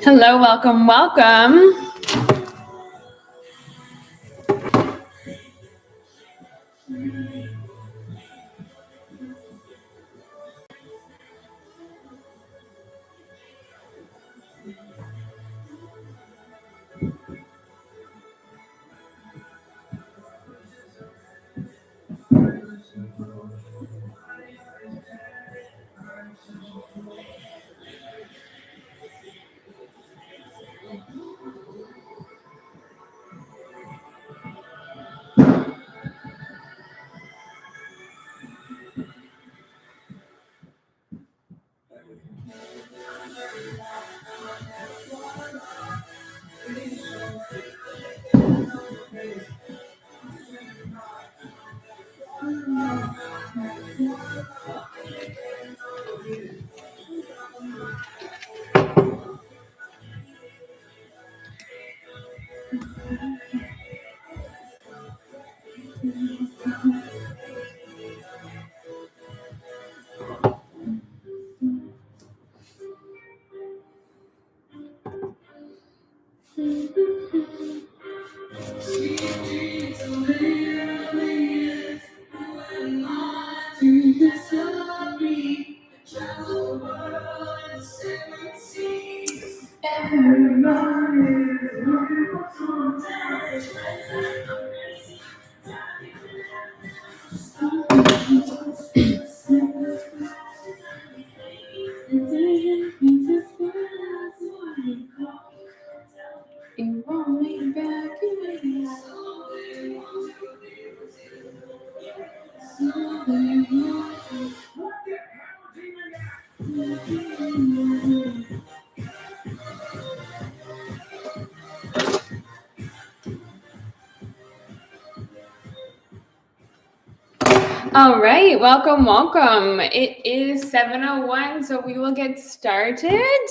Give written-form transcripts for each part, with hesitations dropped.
Hello, welcome, welcome. All right, welcome. It is 7:01, so we will get started.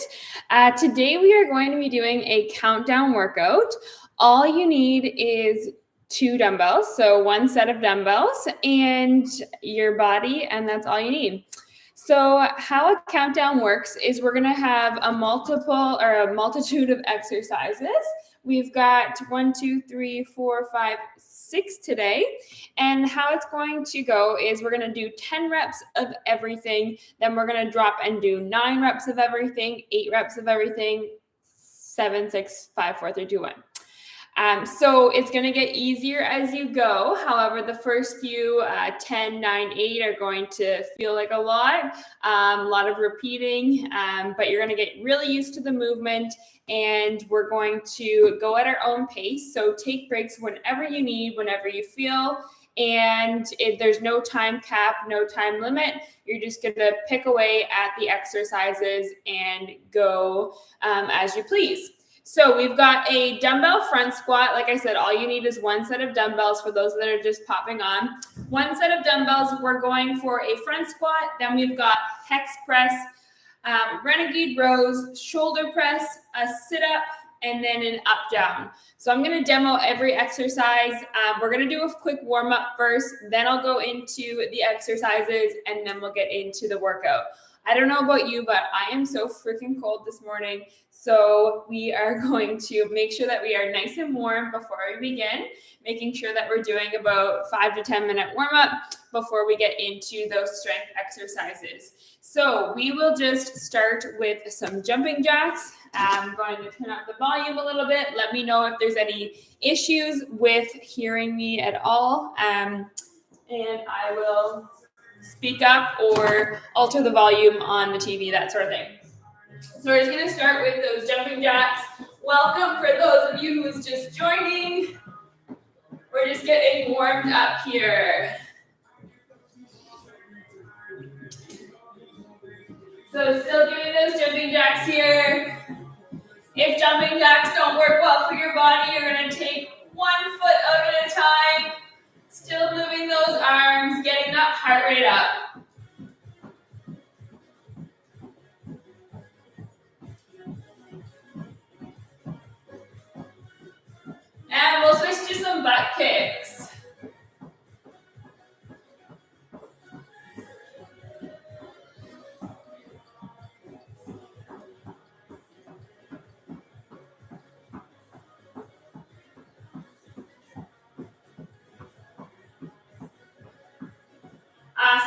Today we are going to be doing a countdown workout. All you need is 2 dumbbells, so 1 set of dumbbells and your body, and that's all you need. So how a countdown works is we're going to have a multitude of exercises. We've got 1, 2, 3, 4, 5, 6 today. And how it's going to go is we're going to do 10 reps of everything. Then we're going to drop and do 9 reps of everything, 8 reps of everything, 7, 6, 5, 4, 3, 2, 1. So it's going to get easier as you go. However, the first few 10, 9, 8 are going to feel like a lot of repeating, but you're going to get really used to the movement, and we're going to go at our own pace. So take breaks whenever you need, whenever you feel, and there's no time cap, no time limit. You're just going to pick away at the exercises and go as you please. So we've got a dumbbell front squat. Like I said, all you need is 1 set of dumbbells for those that are just popping on. 1 set of dumbbells, we're going for a front squat. Then we've got hex press, renegade rows, shoulder press, a sit-up, and then an up-down. So I'm going to demo every exercise. We're going to do a quick warm-up first. Then I'll go into the exercises, and then we'll get into the workout. I don't know about you, but I am so freaking cold this morning. So we are going to make sure that we are nice and warm before we begin, making sure that we're doing about 5 to 10 minute warm up before we get into those strength exercises. So we will just start with some jumping jacks. I'm going to turn up the volume a little bit. Let me know if there's any issues with hearing me at all. And I will speak up or alter the volume on the TV, that sort of thing. So we're just going to start with those jumping jacks. Welcome for those of you who's just joining. We're just getting warmed up here. So still doing those jumping jacks here. If jumping jacks don't work well for your body, you're going to take 1 foot out at a time. Still moving those arms, getting that heart rate up. And we'll switch to some butt kicks.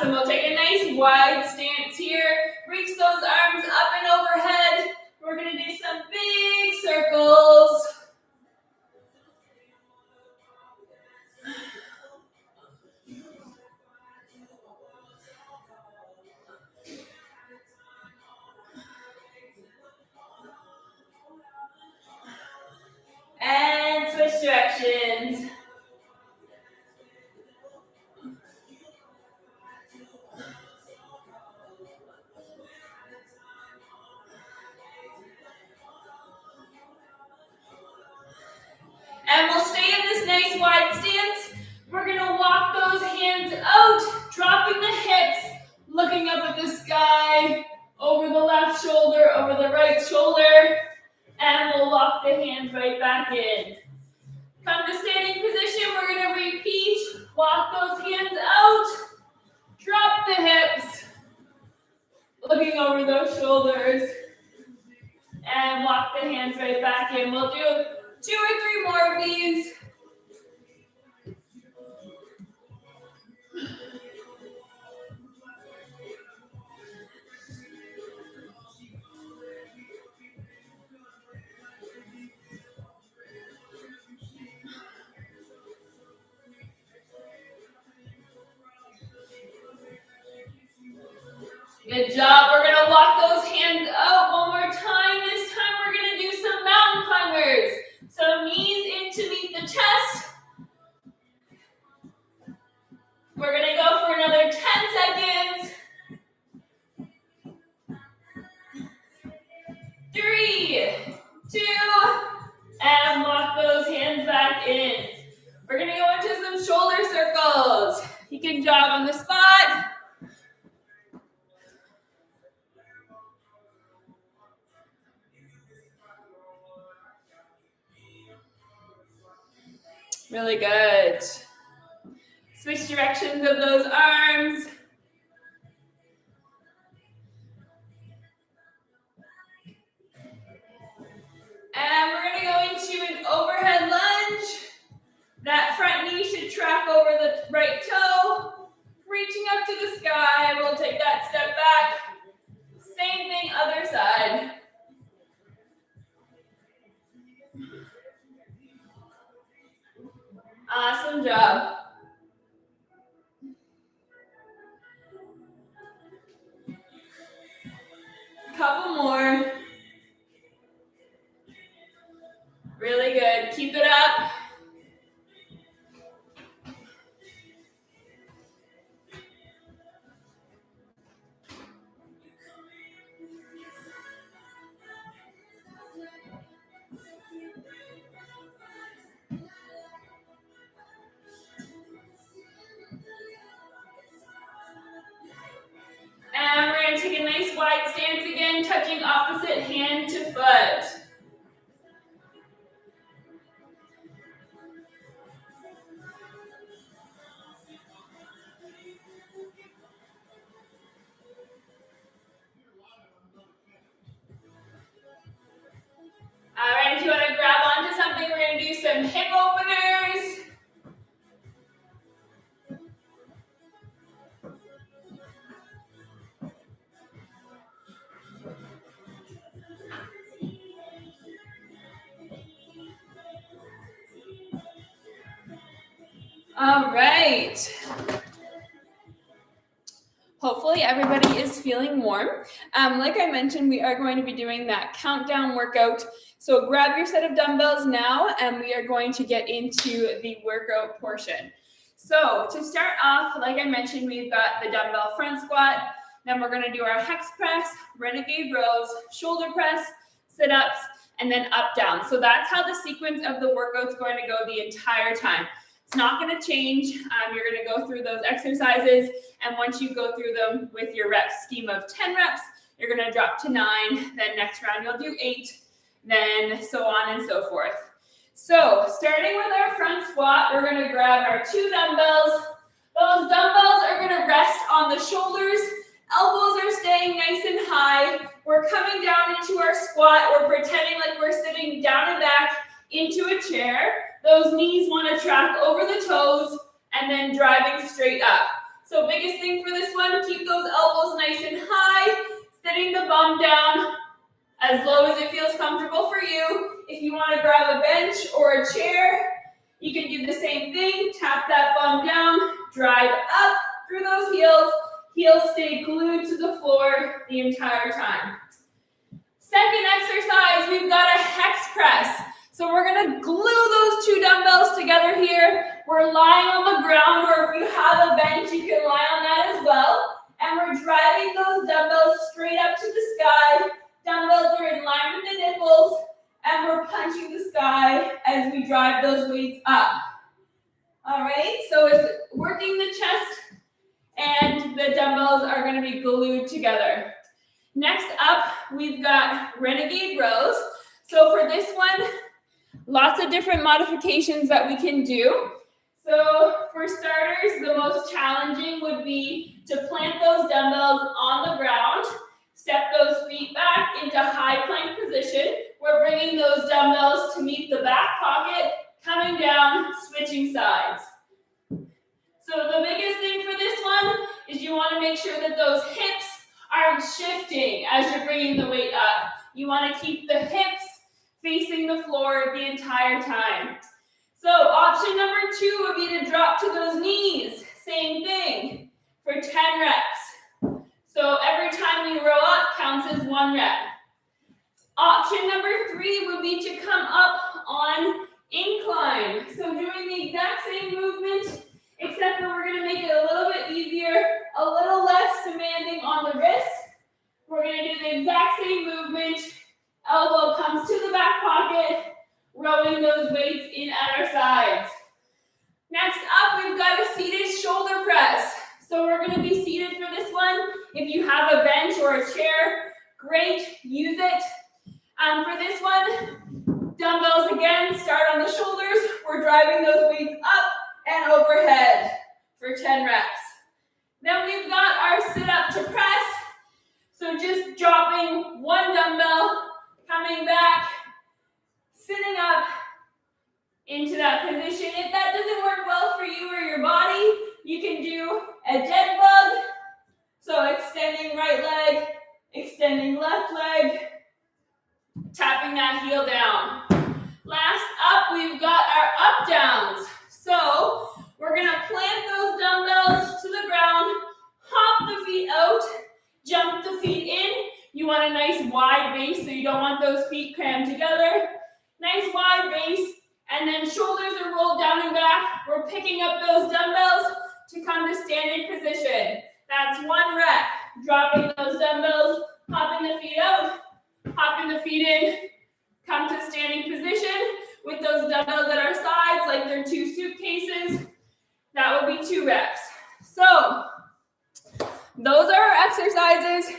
Awesome. We'll take a nice wide stance here. Reach those arms up and overhead. We're going to do some big circles. And switch directions. And we'll stay in this nice wide stance. We're going to walk those hands out, dropping the hips, looking up at the sky, over the left shoulder, over the right shoulder, and we'll walk the hands right back in. Come to standing position, we're going to repeat, walk those hands out, drop the hips, looking over those shoulders, and walk the hands right back in. We'll do 2 or 3 more of these. Good job. We're going to walk those hands out one more time. This time we're going to do some mountain climbers. So knees in to meet the chest. We're going to go for another 10 seconds. 3, 2, and walk those hands back in. We're going to go into some shoulder circles. You can jog on the spot. Really good. Switch directions of those arms. And we're going to go into an overhead lunge. That front knee should track over the right toe. Reaching up to the sky. We'll take that step back. Same thing, other side. Awesome job. Couple more. Really good. Keep it up. And we're going to take a nice wide stance again, touching opposite hand to foot. All right, if you want to grab onto something, we're going to do some hip openers. All right. Hopefully everybody is feeling warm. Like I mentioned, we are going to be doing that countdown workout. So grab your set of dumbbells now, and we are going to get into the workout portion. So to start off, like I mentioned, we've got the dumbbell front squat. Then we're going to do our hex press, renegade rows, shoulder press, sit-ups, and then up, down. So that's how the sequence of the workout's going to go the entire time. It's not going to change. You're going to go through those exercises, and once you go through them with your rep scheme of 10 reps, you're going to drop to 9. Then next round you'll do 8, then so on and so forth. So starting with our front squat, we're going to grab our 2 dumbbells. Those dumbbells are going to rest on the shoulders. Elbows are staying nice and high. We're coming down into our squat. We're pretending like we're sitting down and back into a chair. Those knees want to track over the toes and then driving straight up. So biggest thing for this one, keep those elbows nice and high, sitting the bum down as low as it feels comfortable for you. If you want to grab a bench or a chair, you can do the same thing. Tap that bum down, drive up through those heels. Heels stay glued to the floor the entire time. Second exercise, we've got a hex press. So we're gonna glue those two dumbbells together here. We're lying on the ground, or if you have a bench, you can lie on that as well. And we're driving those dumbbells straight up to the sky. Dumbbells are in line with the nipples, and we're punching the sky as we drive those weights up. All right, so it's working the chest, and the dumbbells are gonna be glued together. Next up, we've got renegade rows. So for this one, lots of different modifications that we can do. So for starters, the most challenging would be to plant those dumbbells on the ground, step those feet back into high plank position. We're bringing those dumbbells to meet the back pocket, coming down, switching sides. So the biggest thing for this one is you want to make sure that those hips aren't shifting as you're bringing the weight up. You want to keep the hips facing the floor the entire time. So option number 2 would be to drop to those knees. Same thing for 10 reps. So every time you row up counts as 1 rep. Option number 3 would be to come up on incline. So doing the exact same movement, except for we're going to make it a little bit easier, a little less demanding on the wrist. We're going to do the exact same movement. Elbow comes to the back pocket, rowing those weights in at our sides. Next up, we've got a seated shoulder press. So we're going to be seated for this one. If you have a bench or a chair, great, use it. For this one, dumbbells again, start on the shoulders. We're driving those weights up and overhead for 10 reps. Then we've got our sit-up to press. So just dropping 1 dumbbell, coming back, sitting up into that position. If that doesn't work well for you or your body, you can do a dead bug. So extending right leg, extending left leg, tapping that heel down. Last up, we've got our up downs. So we're gonna plant those dumbbells to the ground, hop the feet out, jump the feet in. You want a nice wide base, so you don't want those feet crammed together. Nice wide base, and then shoulders are rolled down and back. We're picking up those dumbbells to come to standing position. That's 1 rep. Dropping those dumbbells, hopping the feet out, hopping the feet in, come to standing position with those dumbbells at our sides like they're 2 suitcases. That would be 2 reps. So those are our exercises.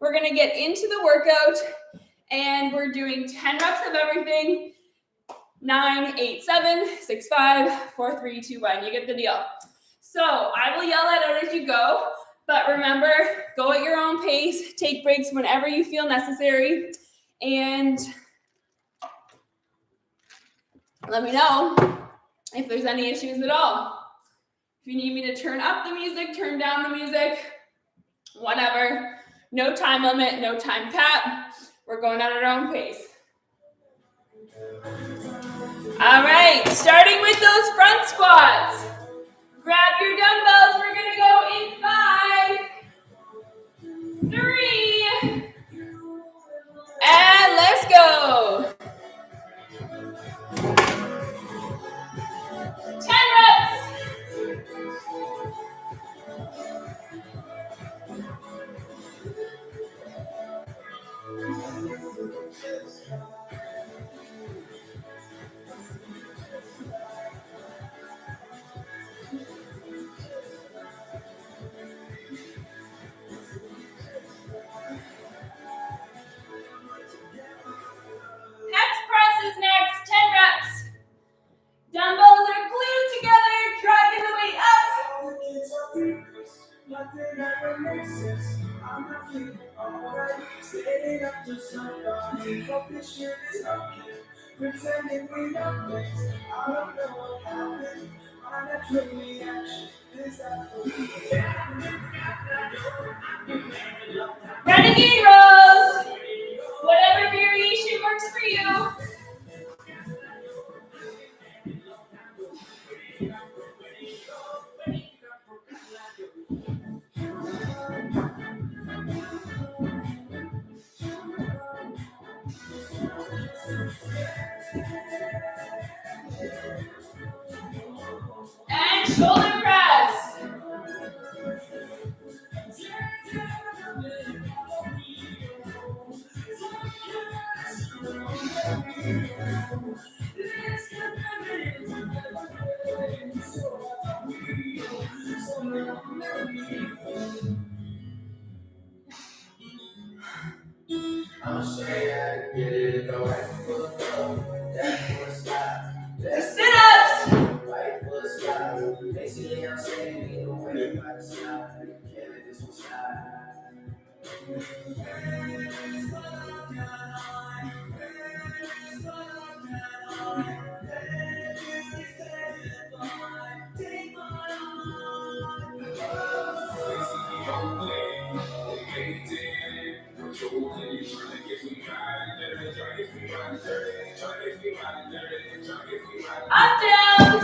We're going to get into the workout, and we're doing 10 reps of everything. 9, 8, 7, 6, 5, 4, 3, 2, 1. You get the deal. So I will yell that out as you go, but remember, go at your own pace. Take breaks whenever you feel necessary, and let me know if there's any issues at all. If you need me to turn up the music, turn down the music, whatever. No time limit, no time cap. We're going at our own pace. All right, starting with those front squats. Grab your dumbbells. We're going to go in 5, 3, and let's go. 10 reps. Next press is next, 10 reps. Dumbbells are glued together, driving the weight up. Nothing ever makes sense. I'm not feeling alright. Staying up to somebody. Hope this shit is okay. Pretending we know things. I don't know what happened. Renegade rows. Whatever variation works for you. And shoulder press. Sit-ups. Up, down.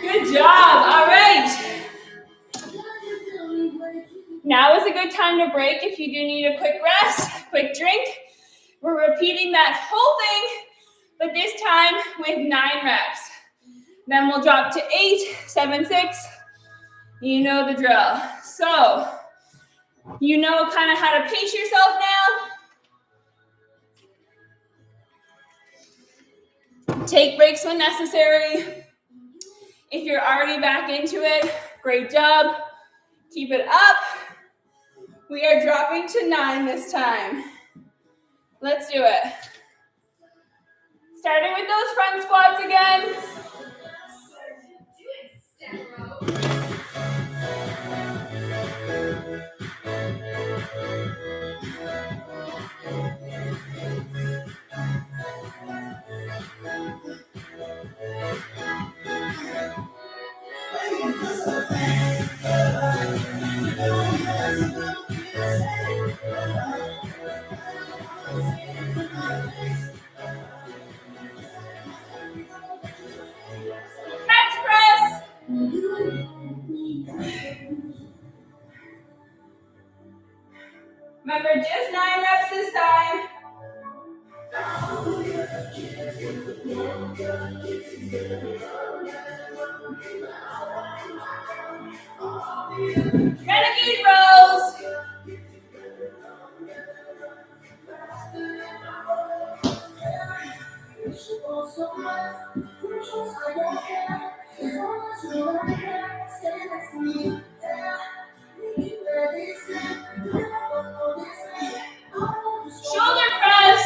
Good job. All right. Now is a good time to break if you do need a quick rest, quick drink. We're repeating that whole thing, but this time with 9 reps. Then we'll drop to 8, 7, 6. You know the drill. So, you know kind of how to pace yourself now. Take breaks when necessary. If you're already back into it, great job. Keep it up. We are dropping to 9 this time. Let's do it. Starting with those front squats again. Catch press. Remember, just 9 reps this time. Renegade rows. Shoulder press.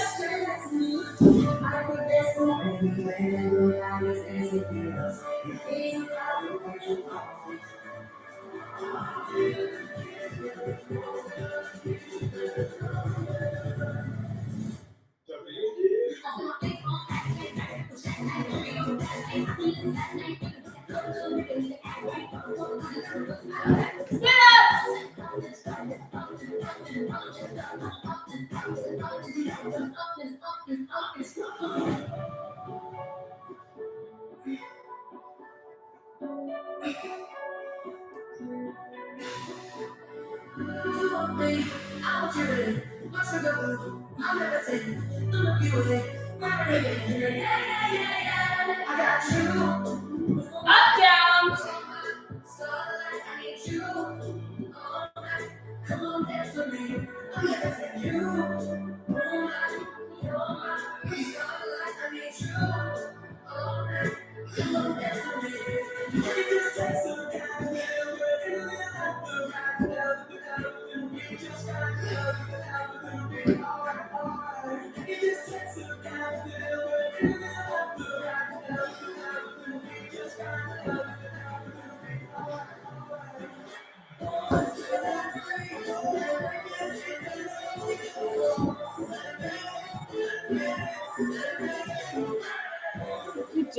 Up, down.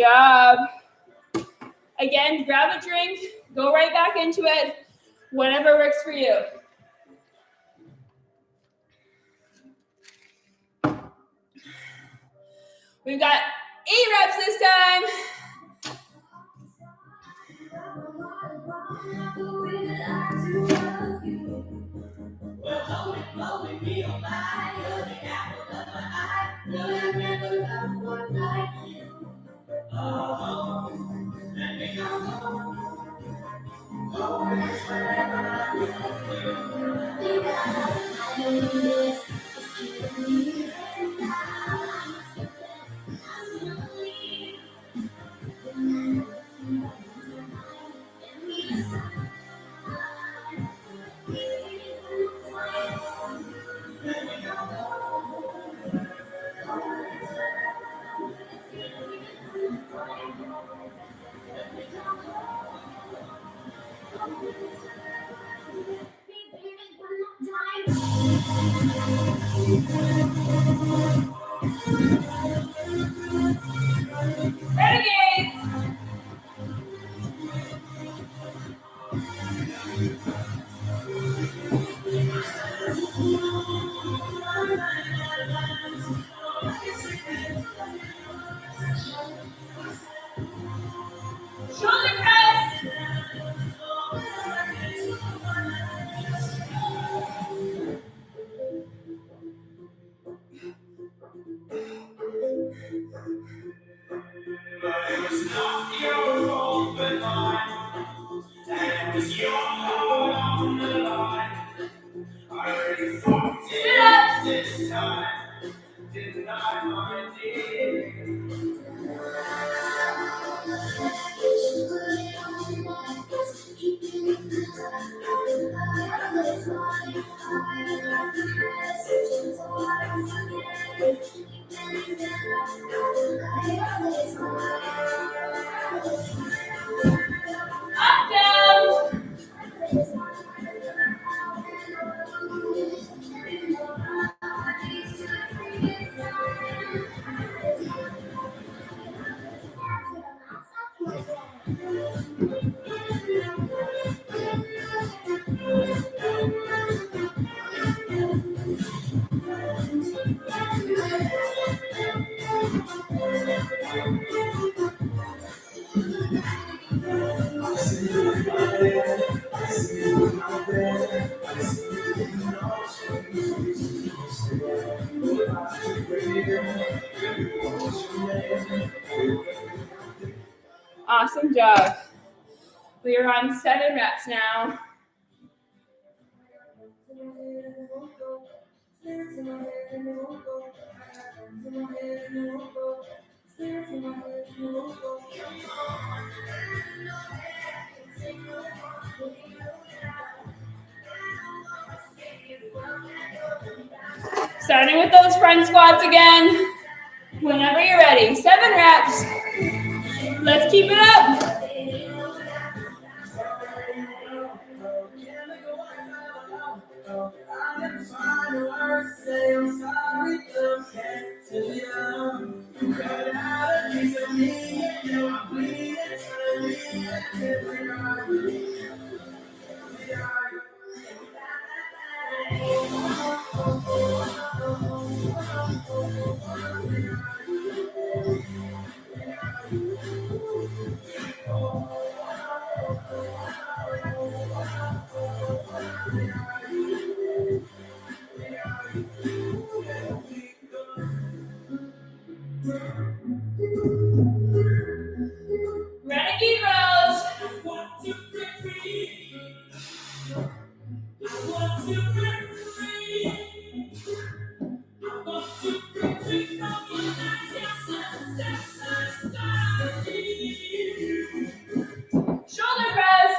job. Again, grab a drink, go right back into it, whatever works for you. We've got 8 reps this time. Renegades! Shoulder press! It was not your fault but mine, and it was your heart on the line. I already fought it this time, didn't I, my dear? Up, down! Awesome job. We are on 7 reps now. Starting with those front squats again. Whenever you're ready. 7 reps. Let's keep it up. Renegade rows. Shoulder press.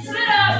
Sit up.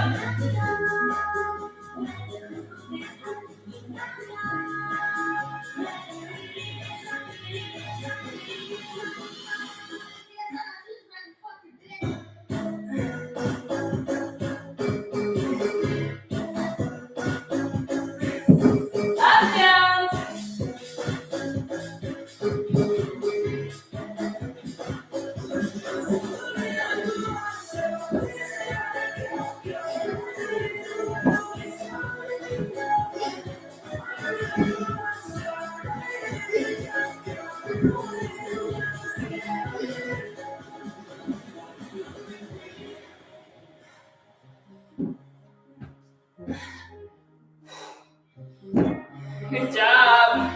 Good job.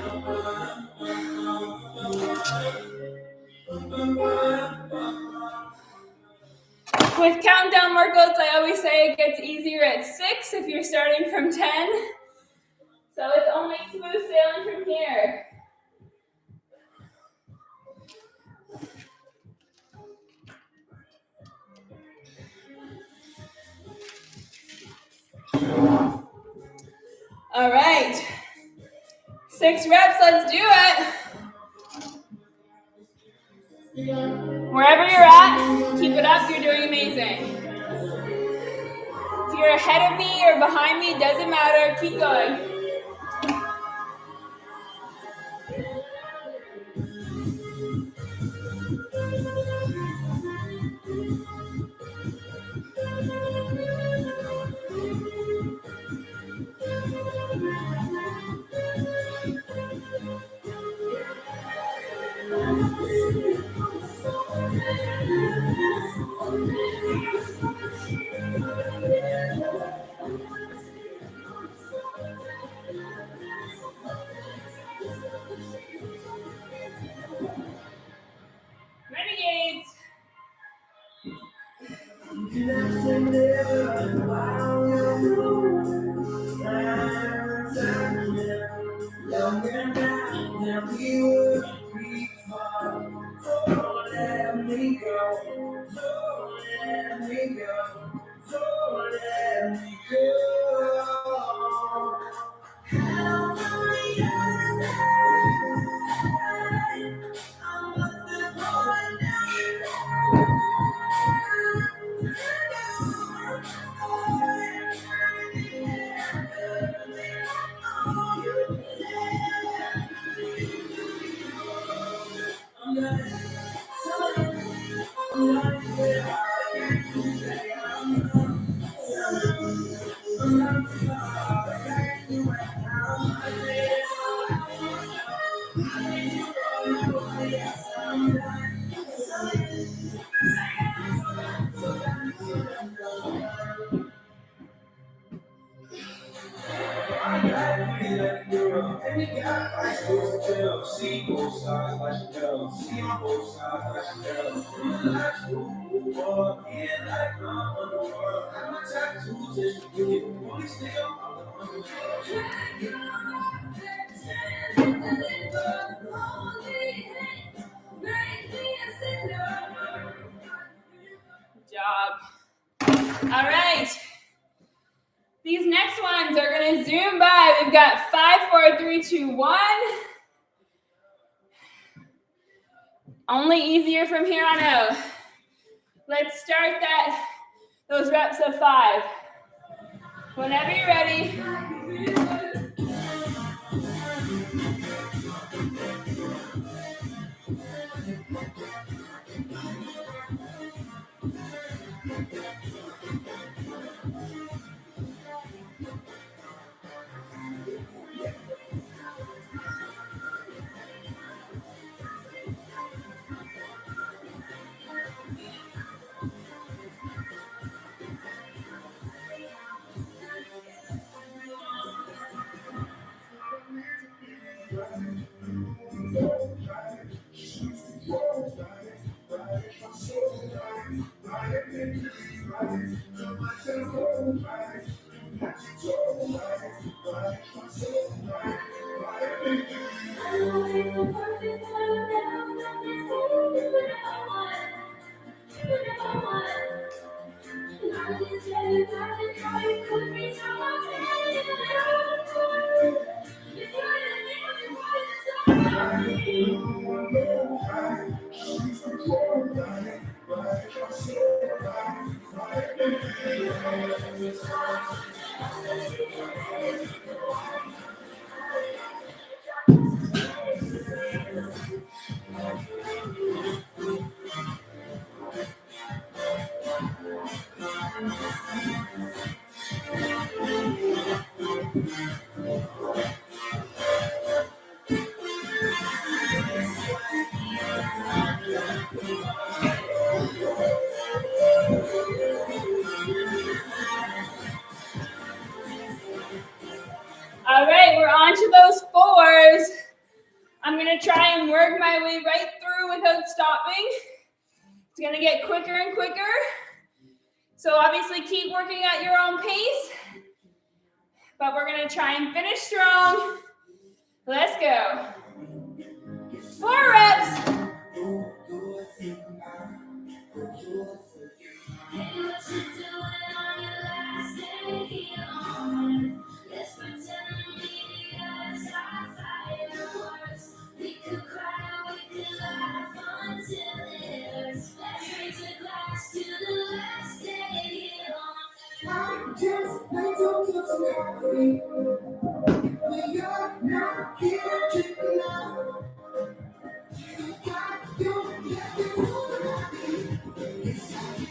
With countdown workouts, I always say it gets easier at 6 if you're starting from 10. So it's only smooth sailing from here. All right. 6 reps, let's do it. Wherever you're at, keep it up, you're doing amazing. If you're ahead of me or behind me, doesn't matter, keep going. Renegades. All right. These next ones are going to zoom by. We've got 5, 4, 3, 2, 1. Only easier from here on out. Let's start those reps of 5. Whenever you're ready. All right, we're on bunch of those 4s. I'm gonna try and work my way right through without stopping. It's gonna get quicker and quicker. So obviously keep working at your own pace, but we're gonna try and finish strong. Let's go. 4 reps. We could cry, we could laugh until it hurts. Let's raise a glass to the last day here on. I just like to get some coffee. When you're not here to love. You got your left for me. It's like you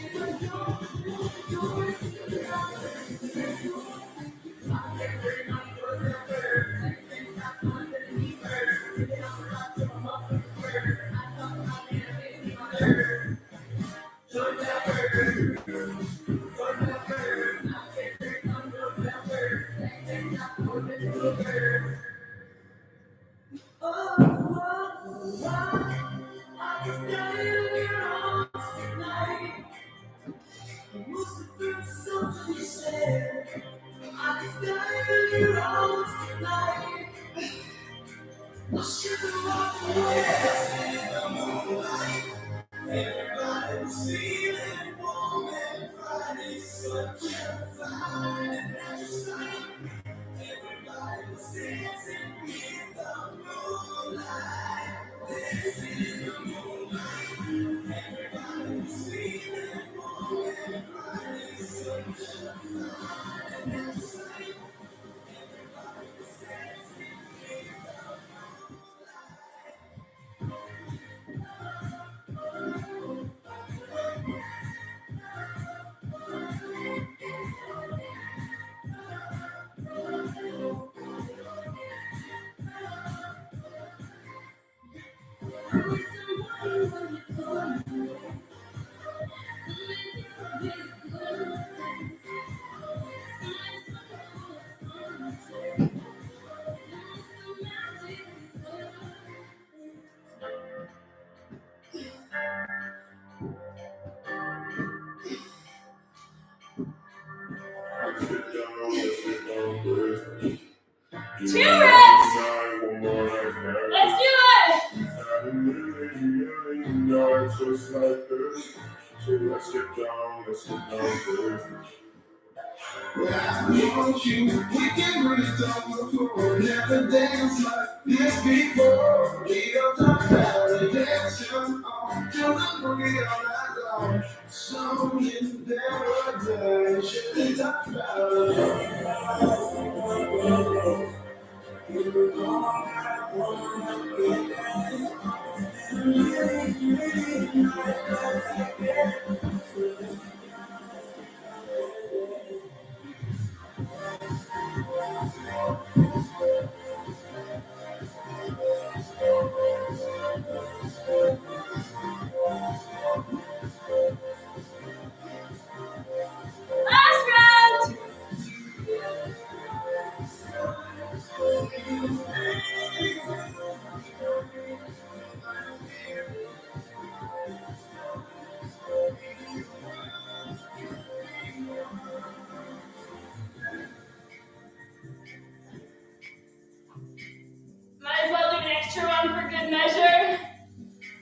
just like this. So let's get down first. Want you, we can breathe on the floor. Never dance like this before. We don't talk about it, dancing on till the boogie all night long. So you never die, shouldn't talk about it. Might as well do an extra one for good measure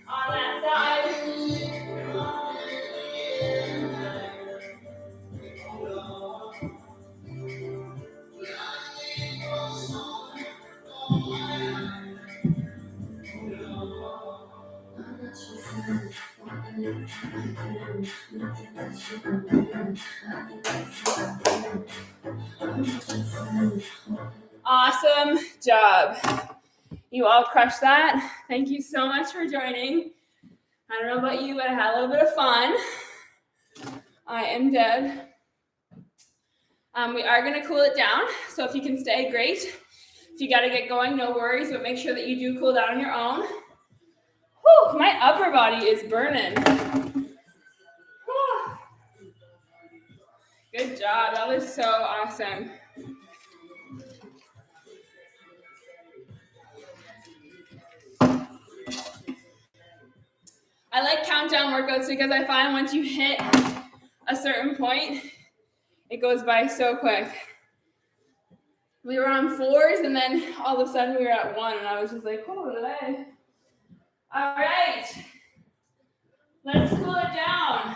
on that side. Awesome job. You all crushed that. Thank you so much for joining. I don't know about you, but I had a little bit of fun. I am dead. We are going to cool it down, so if you can stay, great. If you got to get going, no worries, but make sure that you do cool down on your own. Whew, my upper body is burning. Whew. Good job. That was so awesome. countdown workouts because I find once you hit a certain point, it goes by so quick. We were on 4s and then all of a sudden we were at 1 and I was just like, oh, today. All right, let's cool it down.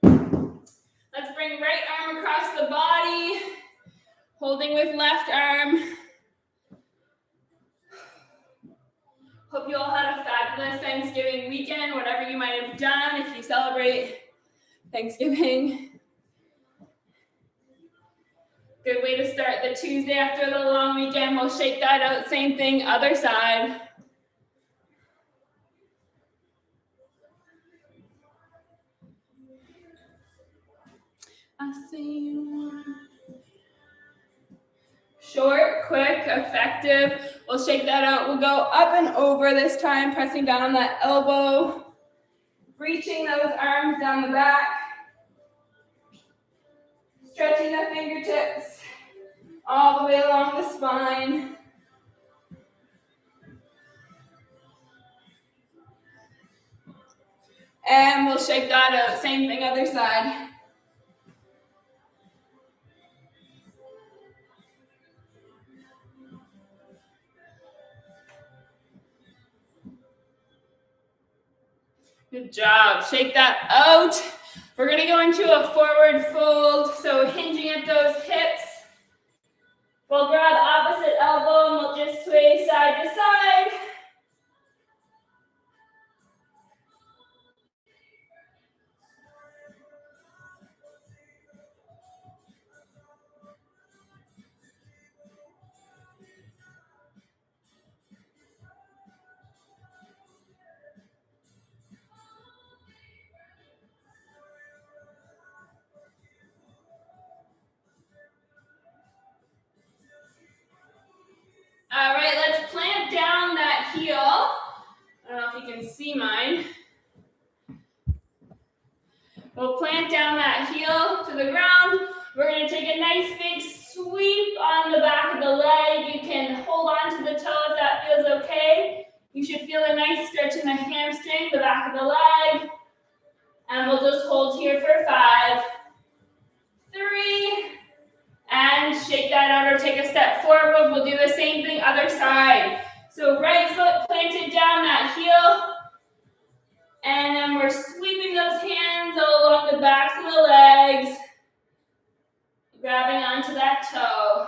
Let's bring right arm across the body, holding with left arm. Hope you all had a fabulous Thanksgiving weekend, whatever you might have done if you celebrate Thanksgiving. Good way to start the Tuesday after the long weekend. We'll shake that out. Same thing, other side. I see you. Short, quick, effective. We'll shake that out. We'll go up and over this time, pressing down on that elbow, reaching those arms down the back, stretching the fingertips all the way along the spine. And we'll shake that out. Same thing, other side. Good job. Shake that out. We're going to go into a forward fold. So hinging at those hips. We'll grab opposite elbow and we'll just sway side to side. All right, let's plant down that heel. I don't know if you can see mine. We'll plant down that heel to the ground. We're going to take a nice big sweep on the back of the leg. You can hold on to the toe if that feels okay. You should feel a nice stretch in the hamstring, the back of the leg. And we'll just hold here for 5, 3, and shake that out or take a step forward. We'll do the same thing other side. So right foot planted down that heel. And then we're sweeping those hands all along the backs of the legs. Grabbing onto that toe.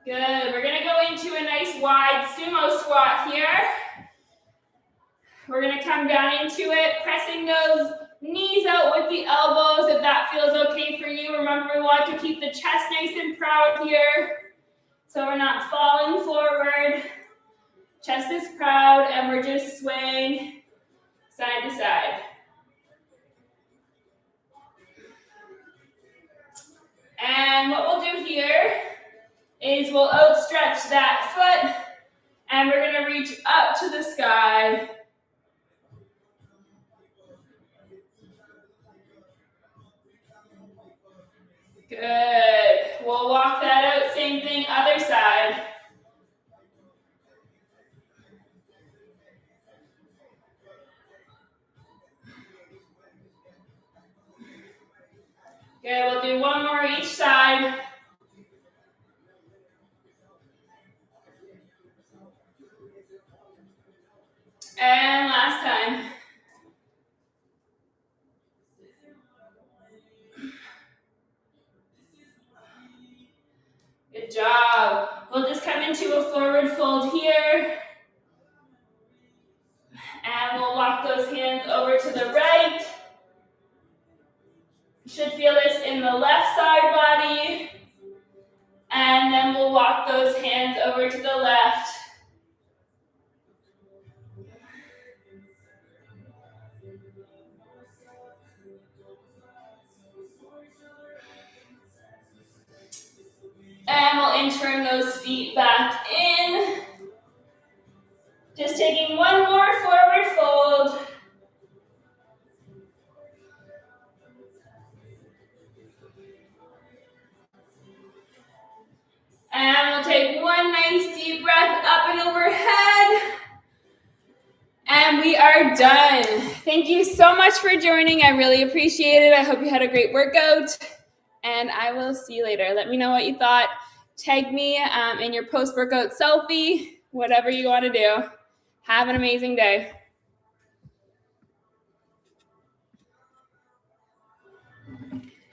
Good. We're going to go into a nice wide sumo squat here. We're going to come down into it, pressing those knees out with the elbows if that feels okay for you. Remember, we want to keep the chest nice and proud here so we're not falling forward. Chest is proud and we're just swaying side to side. And what we'll do here is we'll outstretch that foot and we're going to reach up to the sky. Good. We'll walk that out. Same thing, other side. Good. We'll do one more each side. And last time. Good job. We'll just come into a forward fold here. And we'll walk those hands over to the right. You should feel this in the left side body. And then we'll walk those hands over to the left. And we'll intern those feet back in. Just taking one more forward fold. And And we'll take one nice deep breath up and overhead. And we are done. Thank you so much for joining. I really appreciate it. I hope you had a great workout. And I will see you later. Let me know what you thought. Tag me in your post-workout selfie, whatever you want to do. Have an amazing day.